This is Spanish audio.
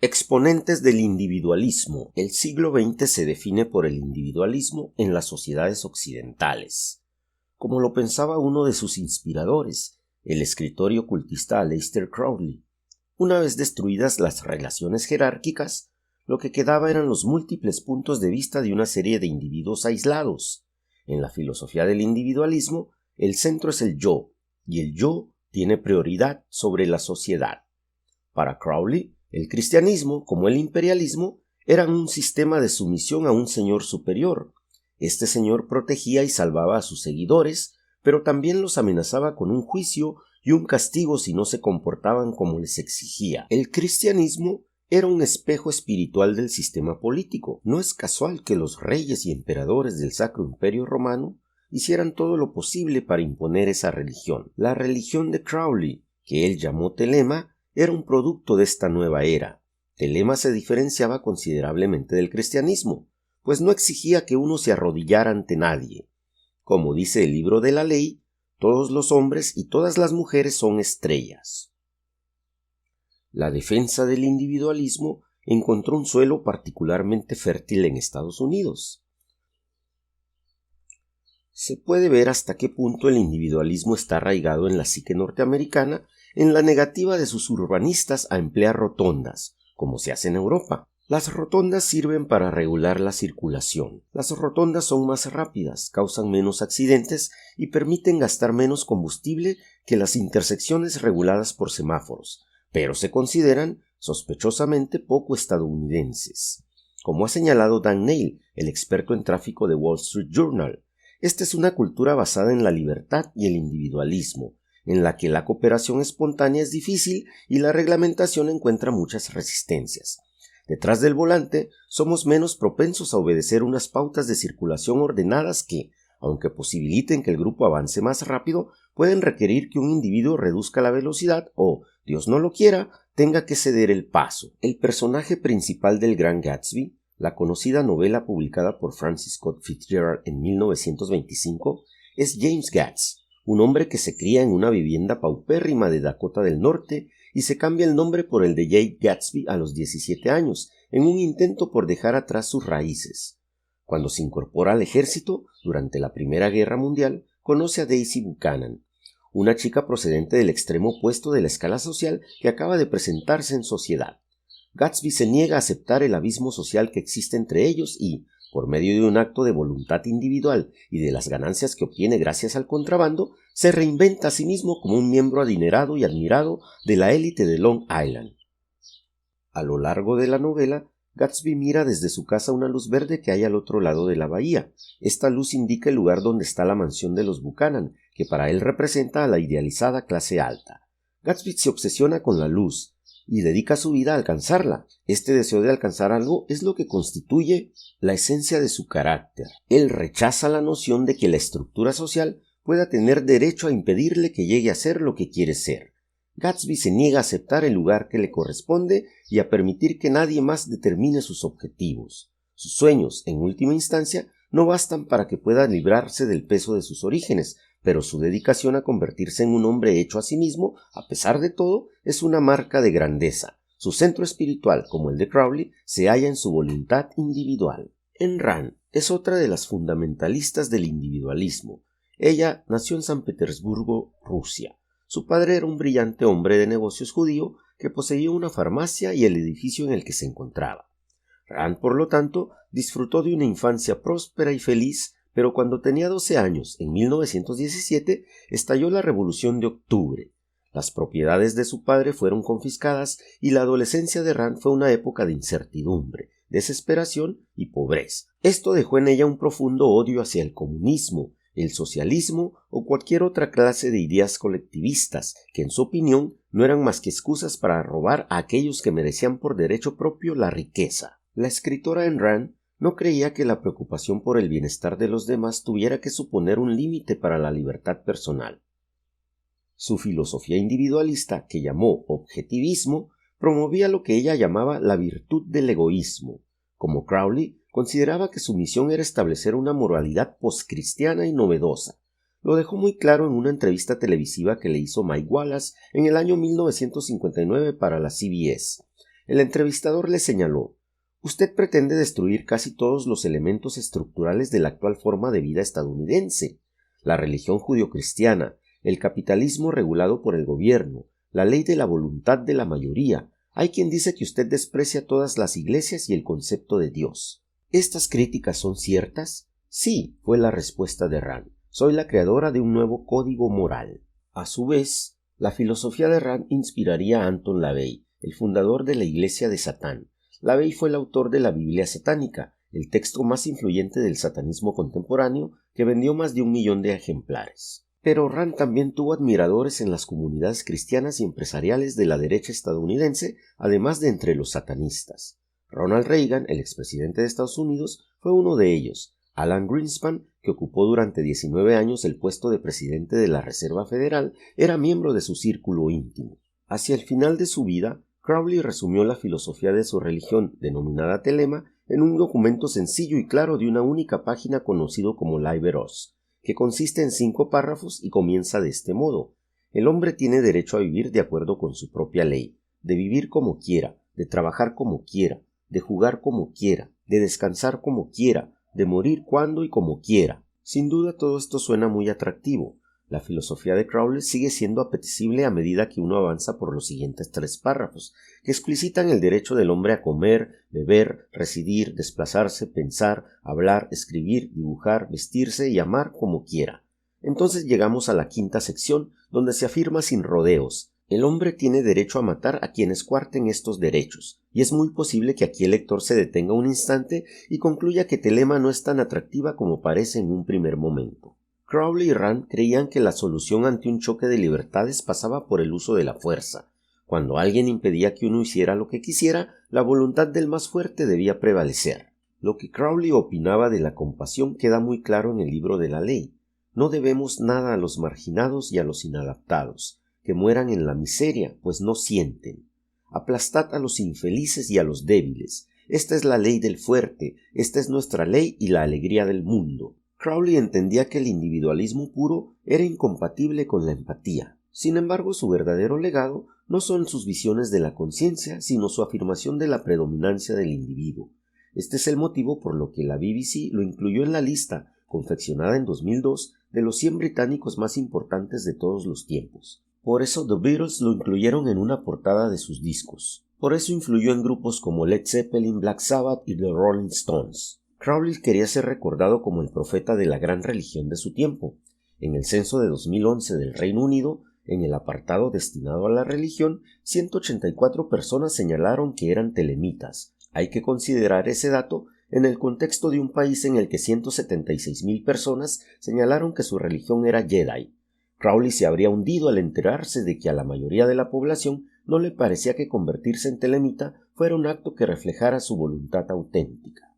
Exponentes del individualismo. El siglo XX se define por el individualismo en las sociedades occidentales, como lo pensaba uno de sus inspiradores, el escritor y ocultista Aleister Crowley. Una vez destruidas las relaciones jerárquicas, lo que quedaba eran los múltiples puntos de vista de una serie de individuos aislados. En la filosofía del individualismo, el centro es el yo, y el yo tiene prioridad sobre la sociedad. Para Crowley, el cristianismo, como el imperialismo, eran un sistema de sumisión a un señor superior. Este señor protegía y salvaba a sus seguidores, pero también los amenazaba con un juicio y un castigo si no se comportaban como les exigía. El cristianismo era un espejo espiritual del sistema político. No es casual que los reyes y emperadores del Sacro Imperio Romano hicieran todo lo posible para imponer esa religión. La religión de Crowley, que él llamó Telema, era un producto de esta nueva era. Telema se diferenciaba considerablemente del cristianismo, pues no exigía que uno se arrodillara ante nadie. Como dice el libro de la ley, todos los hombres y todas las mujeres son estrellas. La defensa del individualismo encontró un suelo particularmente fértil en Estados Unidos. Se puede ver hasta qué punto el individualismo está arraigado en la psique norteamericana en la negativa de sus urbanistas a emplear rotondas, como se hace en Europa. Las rotondas sirven para regular la circulación. Las rotondas son más rápidas, causan menos accidentes y permiten gastar menos combustible que las intersecciones reguladas por semáforos, pero se consideran sospechosamente poco estadounidenses. Como ha señalado Dan Neil, el experto en tráfico de Wall Street Journal, esta es una cultura basada en la libertad y el individualismo, en la que la cooperación espontánea es difícil y la reglamentación encuentra muchas resistencias. Detrás del volante somos menos propensos a obedecer unas pautas de circulación ordenadas que, aunque posibiliten que el grupo avance más rápido, pueden requerir que un individuo reduzca la velocidad o, Dios no lo quiera, tenga que ceder el paso. El personaje principal del Gran Gatsby, la conocida novela publicada por Francis Scott Fitzgerald en 1925, es James Gatz, un hombre que se cría en una vivienda paupérrima de Dakota del Norte y se cambia el nombre por el de Jake Gatsby a los 17 años, en un intento por dejar atrás sus raíces. Cuando se incorpora al ejército, durante la Primera Guerra Mundial, conoce a Daisy Buchanan, una chica procedente del extremo opuesto de la escala social que acaba de presentarse en sociedad. Gatsby se niega a aceptar el abismo social que existe entre ellos y, por medio de un acto de voluntad individual y de las ganancias que obtiene gracias al contrabando, se reinventa a sí mismo como un miembro adinerado y admirado de la élite de Long Island. A lo largo de la novela, Gatsby mira desde su casa una luz verde que hay al otro lado de la bahía. Esta luz indica el lugar donde está la mansión de los Buchanan, que para él representa a la idealizada clase alta. Gatsby se obsesiona con la luz y dedica su vida a alcanzarla. Este deseo de alcanzar algo es lo que constituye la esencia de su carácter. Él rechaza la noción de que la estructura social pueda tener derecho a impedirle que llegue a ser lo que quiere ser. Gatsby se niega a aceptar el lugar que le corresponde y a permitir que nadie más determine sus objetivos. Sus sueños, en última instancia, no bastan para que pueda librarse del peso de sus orígenes, pero su dedicación a convertirse en un hombre hecho a sí mismo, a pesar de todo, es una marca de grandeza. Su centro espiritual, como el de Crowley, se halla en su voluntad individual. Ayn Rand es otra de las fundamentalistas del individualismo. Ella nació en San Petersburgo, Rusia. Su padre era un brillante hombre de negocios judío que poseía una farmacia y el edificio en el que se encontraba. Rand, por lo tanto, disfrutó de una infancia próspera y feliz, pero cuando tenía 12 años, en 1917, estalló la Revolución de Octubre. Las propiedades de su padre fueron confiscadas y la adolescencia de Rand fue una época de incertidumbre, desesperación y pobreza. Esto dejó en ella un profundo odio hacia el comunismo, el socialismo o cualquier otra clase de ideas colectivistas que, en su opinión, no eran más que excusas para robar a aquellos que merecían por derecho propio la riqueza. La escritora Ayn Rand no creía que la preocupación por el bienestar de los demás tuviera que suponer un límite para la libertad personal. Su filosofía individualista, que llamó objetivismo, promovía lo que ella llamaba la virtud del egoísmo. Como Crowley, consideraba que su misión era establecer una moralidad poscristiana y novedosa. Lo dejó muy claro en una entrevista televisiva que le hizo Mike Wallace en el año 1959 para la CBS. El entrevistador le señaló: «Usted pretende destruir casi todos los elementos estructurales de la actual forma de vida estadounidense. La religión judio-cristiana, el capitalismo regulado por el gobierno, la ley de la voluntad de la mayoría. Hay quien dice que usted desprecia todas las iglesias y el concepto de Dios». ¿Estas críticas son ciertas? Sí, fue la respuesta de Rand. Soy la creadora de un nuevo código moral. A su vez, la filosofía de Rand inspiraría a Anton LaVey, el fundador de la Iglesia de Satán. LaVey fue el autor de la Biblia satánica, el texto más influyente del satanismo contemporáneo, que vendió más de 1 millón de ejemplares. Pero Rand también tuvo admiradores en las comunidades cristianas y empresariales de la derecha estadounidense, además de entre los satanistas. Ronald Reagan, el expresidente de Estados Unidos, fue uno de ellos. Alan Greenspan, que ocupó durante 19 años el puesto de presidente de la Reserva Federal, era miembro de su círculo íntimo. Hacia el final de su vida, Crowley resumió la filosofía de su religión, denominada Telema, en un documento sencillo y claro de una única página conocido como Liber Os, que consiste en 5 párrafos y comienza de este modo: el hombre tiene derecho a vivir de acuerdo con su propia ley, de vivir como quiera, de trabajar como quiera, de jugar como quiera, de descansar como quiera, de morir cuando y como quiera. Sin duda todo esto suena muy atractivo. La filosofía de Crowley sigue siendo apetecible a medida que uno avanza por los siguientes 3 párrafos, que explicitan el derecho del hombre a comer, beber, residir, desplazarse, pensar, hablar, escribir, dibujar, vestirse y amar como quiera. Entonces llegamos a la 5ª sección, donde se afirma sin rodeos: el hombre tiene derecho a matar a quienes coarten estos derechos, y es muy posible que aquí el lector se detenga un instante y concluya que Telema no es tan atractiva como parece en un primer momento. Crowley y Rand creían que la solución ante un choque de libertades pasaba por el uso de la fuerza. Cuando alguien impedía que uno hiciera lo que quisiera, la voluntad del más fuerte debía prevalecer. Lo que Crowley opinaba de la compasión queda muy claro en el libro de la ley. No debemos nada a los marginados y a los inadaptados, que mueran en la miseria, pues no sienten. Aplastad a los infelices y a los débiles. Esta es la ley del fuerte, esta es nuestra ley y la alegría del mundo. Crowley entendía que el individualismo puro era incompatible con la empatía. Sin embargo, su verdadero legado no son sus visiones de la conciencia, sino su afirmación de la predominancia del individuo. Este es el motivo por lo que la BBC lo incluyó en la lista, confeccionada en 2002, de los 100 británicos más importantes de todos los tiempos. Por eso The Beatles lo incluyeron en una portada de sus discos. Por eso influyó en grupos como Led Zeppelin, Black Sabbath y The Rolling Stones. Crowley quería ser recordado como el profeta de la gran religión de su tiempo. En el censo de 2011 del Reino Unido, en el apartado destinado a la religión, 184 personas señalaron que eran telemitas. Hay que considerar ese dato en el contexto de un país en el que 176.000 personas señalaron que su religión era Jedi. Crowley se habría hundido al enterarse de que a la mayoría de la población no le parecía que convertirse en telemita fuera un acto que reflejara su voluntad auténtica.